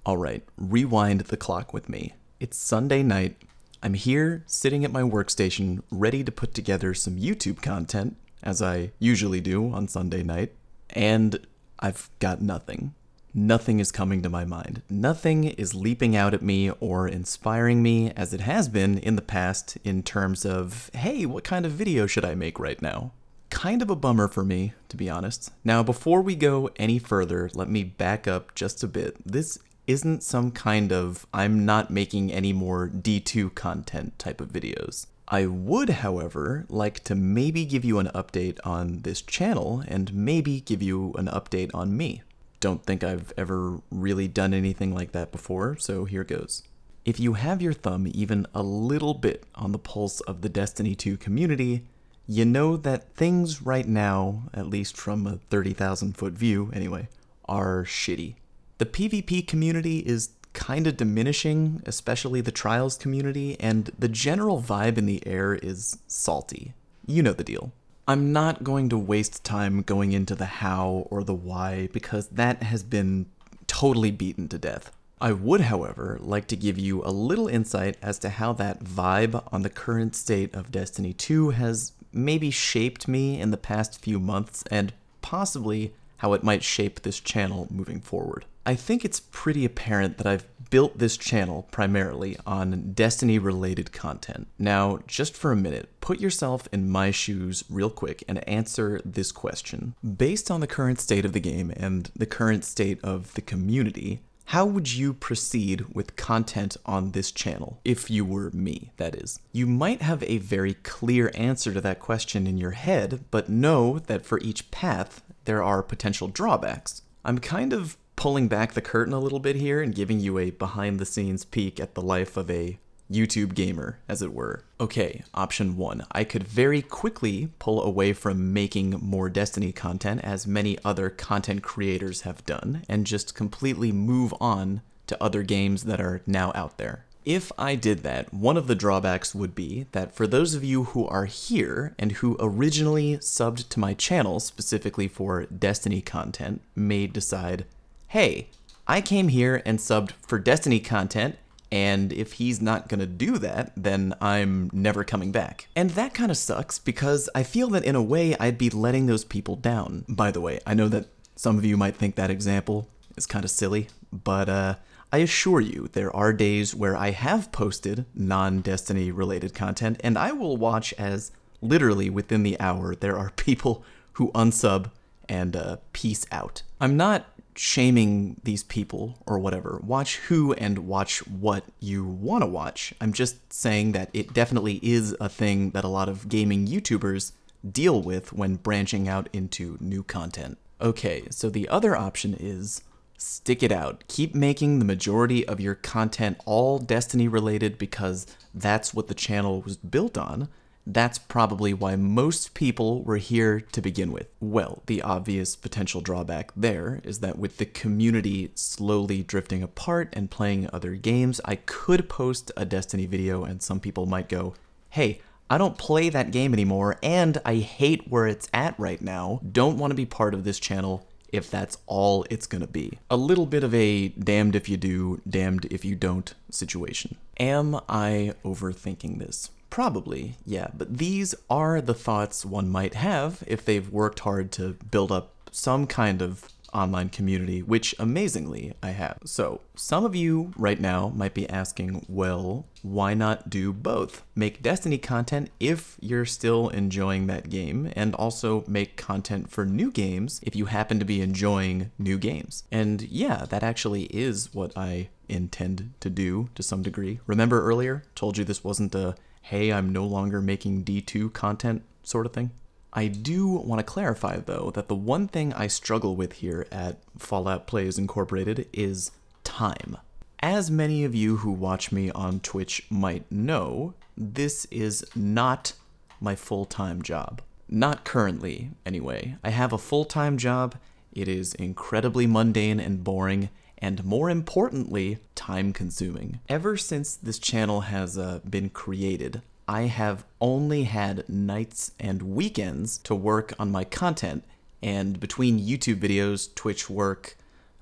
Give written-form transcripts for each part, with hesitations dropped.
Alright, rewind the clock with me. It's Sunday night. I'm here, sitting at my workstation, ready to put together some YouTube content, as I usually do on Sunday night, and I've got nothing. Nothing is coming to my mind. Nothing is leaping out at me or inspiring me as it has been in the past in terms of, hey, what kind of video should I make right now? Kind of a bummer for me, to be honest. Now, before we go any further, let me back up just a bit. This isn't some kind of I'm not making any more D2 content type of videos. I would, however, like to maybe give you an update on this channel and maybe give you an update on me. Don't think I've ever really done anything like that before, so here goes. If you have your thumb even a little bit on the pulse of the Destiny 2 community, you know that things right now, at least from a 30,000 foot view anyway, are shitty. The PvP community is kinda diminishing, especially the Trials community, and the general vibe in the air is salty. You know the deal. I'm not going to waste time going into the how or the why, because that has been totally beaten to death. I would, however, like to give you a little insight as to how that vibe on the current state of Destiny 2 has maybe shaped me in the past few months, and possibly how it might shape this channel moving forward. I think it's pretty apparent that I've built this channel primarily on Destiny-related content. Now, just for a minute, put yourself in my shoes real quick and answer this question. Based on the current state of the game and the current state of the community, how would you proceed with content on this channel, if you were me, that is? You might have a very clear answer to that question in your head, but know that for each path, there are potential drawbacks. I'm kind of pulling back the curtain a little bit here and giving you a behind-the-scenes peek at the life of a YouTube gamer, as it were. Okay, option one. I could very quickly pull away from making more Destiny content, as many other content creators have done, and just completely move on to other games that are now out there. If I did that, one of the drawbacks would be that for those of you who are here and who originally subbed to my channel specifically for Destiny content may decide, hey, I came here and subbed for Destiny content, and if he's not gonna do that, then I'm never coming back. And that kind of sucks, because I feel that in a way I'd be letting those people down. By the way, I know that some of you might think that example is kind of silly, but I assure you there are days where I have posted non-Destiny related content, and I will watch as literally within the hour there are people who unsub and peace out. I'm not shaming these people or whatever. Watch who and watch what you want to watch. I'm just saying that it definitely is a thing that a lot of gaming YouTubers deal with when branching out into new content. Okay, so the other option is stick it out. Keep making the majority of your content all Destiny related, because that's what the channel was built on. That's probably why most people were here to begin with. Well, the obvious potential drawback there is that with the community slowly drifting apart and playing other games, I could post a Destiny video and some people might go, hey, I don't play that game anymore and I hate where it's at right now. Don't want to be part of this channel if that's all it's gonna be. A little bit of a damned if you do, damned if you don't situation. Am I overthinking this? Probably, yeah, but these are the thoughts one might have if they've worked hard to build up some kind of online community, which amazingly I have. So some of you right now might be asking, well, why not do both? Make Destiny content if you're still enjoying that game, and also make content for new games if you happen to be enjoying new games. And yeah, that actually is what I intend to do to some degree. Remember earlier, told you this wasn't a, hey, I'm no longer making D2 content sort of thing? I do want to clarify, though, that the one thing I struggle with here at Fallout Plays Incorporated is time. As many of you who watch me on Twitch might know, this is not my full-time job. Not currently, anyway. I have a full-time job. It is incredibly mundane and boring, and more importantly, time-consuming. Ever since this channel has been created, I have only had nights and weekends to work on my content, and between YouTube videos, Twitch work,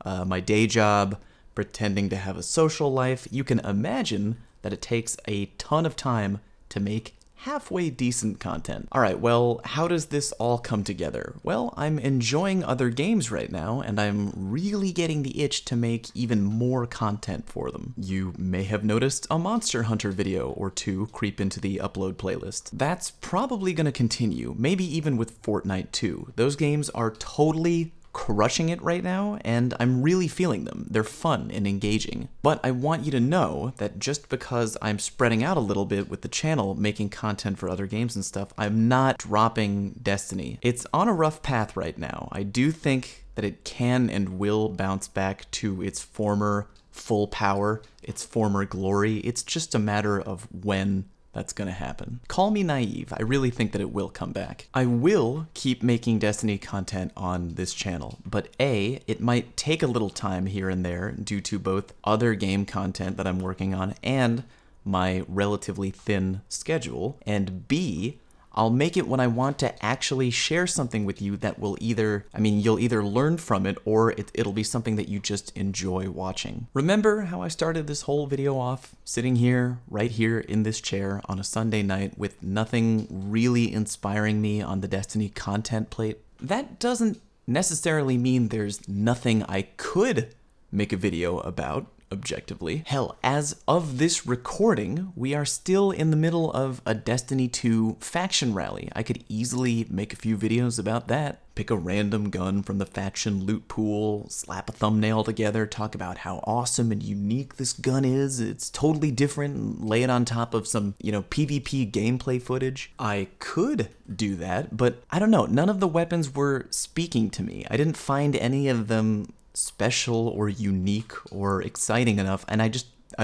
my day job, pretending to have a social life, you can imagine that it takes a ton of time to make halfway decent content. Alright, well, how does this all come together? Well, I'm enjoying other games right now, and I'm really getting the itch to make even more content for them. You may have noticed a Monster Hunter video or two creep into the upload playlist. That's probably gonna continue, maybe even with Fortnite 2. Those games are totally crushing it right now, and I'm really feeling them. They're fun and engaging. But I want you to know that just because I'm spreading out a little bit with the channel, making content for other games and stuff, I'm not dropping Destiny. It's on a rough path right now. I do think that it can and will bounce back to its former full power, its former glory. It's just a matter of when that's gonna happen. Call me naive, I really think that it will come back. I will keep making Destiny content on this channel, but A, it might take a little time here and there due to both other game content that I'm working on and my relatively thin schedule, and B, I'll make it when I want to actually share something with you that will either, you'll either learn from it or it'll be something that you just enjoy watching. Remember how I started this whole video off sitting here, right here in this chair on a Sunday night with nothing really inspiring me on the Destiny content plate? That doesn't necessarily mean there's nothing I could make a video about. Objectively. Hell, as of this recording, we are still in the middle of a Destiny 2 faction rally. I could easily make a few videos about that. Pick a random gun from the faction loot pool, slap a thumbnail together, talk about how awesome and unique this gun is. It's totally different, and lay it on top of some, PvP gameplay footage. I could do that, but I don't know. None of the weapons were speaking to me. I didn't find any of them special or unique or exciting enough, and I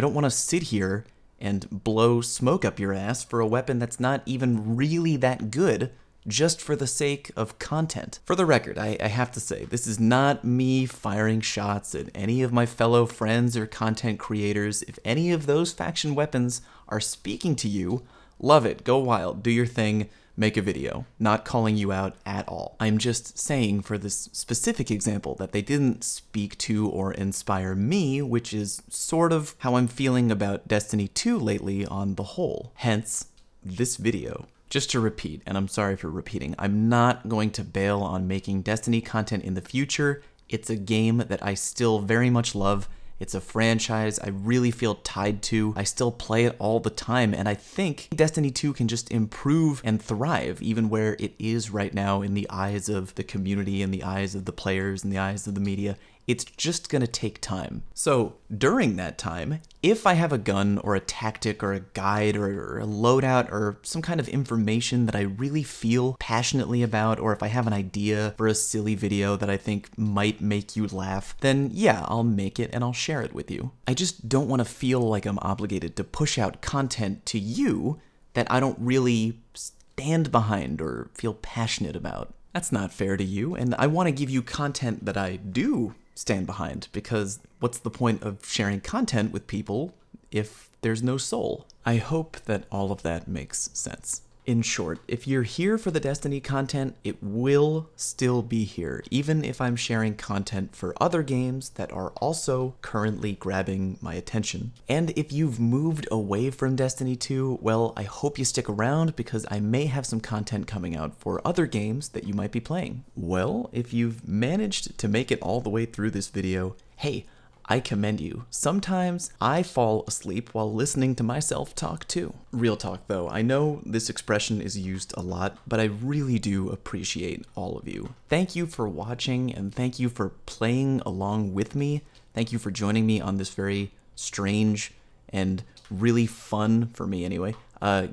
don't want to sit here and blow smoke up your ass for a weapon that's not even really that good just for the sake of content. For the record, I have to say, this is not me firing shots at any of my fellow friends or content creators. If any of those faction weapons are speaking to you, love it, go wild, do your thing, make a video. Not calling you out at all. I'm just saying for this specific example that they didn't speak to or inspire me, which is sort of how I'm feeling about Destiny 2 lately on the whole. Hence, this video. Just to repeat, and I'm sorry for repeating, I'm not going to bail on making Destiny content in the future. It's a game that I still very much love. It's a franchise I really feel tied to. I still play it all the time, and I think Destiny 2 can just improve and thrive even where it is right now in the eyes of the community, in the eyes of the players, in the eyes of the media. It's just gonna take time. So during that time, if I have a gun or a tactic or a guide or a loadout or some kind of information that I really feel passionately about, or if I have an idea for a silly video that I think might make you laugh, then yeah, I'll make it and I'll share it with you. I just don't want to feel like I'm obligated to push out content to you that I don't really stand behind or feel passionate about. That's not fair to you, and I want to give you content that I do stand behind, because what's the point of sharing content with people if there's no soul? I hope that all of that makes sense. In short, if you're here for the Destiny content, it will still be here, even if I'm sharing content for other games that are also currently grabbing my attention. And if you've moved away from Destiny 2, well, I hope you stick around because I may have some content coming out for other games that you might be playing. Well, if you've managed to make it all the way through this video, hey, I commend you. Sometimes I fall asleep while listening to myself talk too. Real talk though, I know this expression is used a lot, but I really do appreciate all of you. Thank you for watching, and thank you for playing along with me. Thank you for joining me on this very strange and really fun, for me anyway,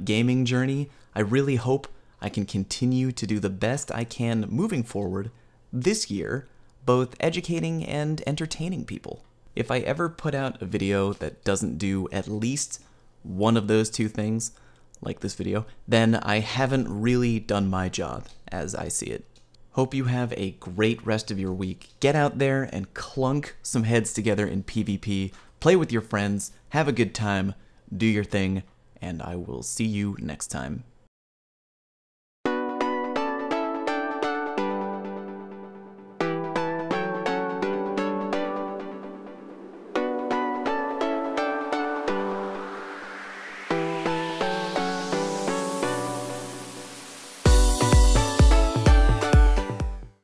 gaming journey. I really hope I can continue to do the best I can moving forward this year, both educating and entertaining people. If I ever put out a video that doesn't do at least one of those two things, like this video, then I haven't really done my job, as I see it. Hope you have a great rest of your week. Get out there and clunk some heads together in PvP, play with your friends, have a good time, do your thing, and I will see you next time.